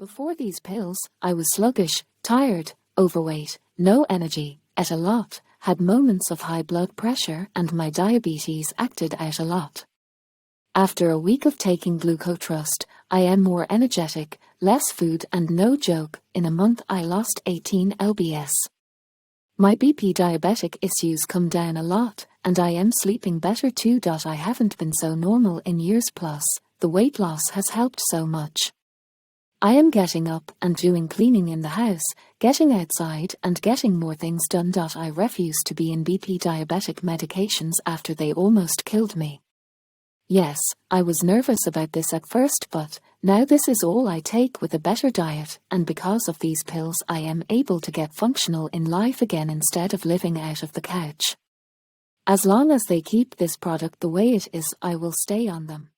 Before these pills, I was sluggish, tired, overweight, no energy, ate a lot, had moments of high blood pressure, and my diabetes acted out a lot. After a week of taking Gluco Trust, I am more energetic, less food, and no joke, in a month I lost 18 lbs. My BP diabetic issues come down a lot, and I am sleeping better too. I haven't been so normal in years plus. The weight loss has helped so much. I am getting up and doing cleaning in the house, getting outside and getting more things done. I refuse to be in BP diabetic medications after they almost killed me. Yes, I was nervous about this at first, but now this is all I take with a better diet, and because of these pills I am able to get functional in life again instead of living out of the couch. As long as they keep this product the way it is, I will stay on them.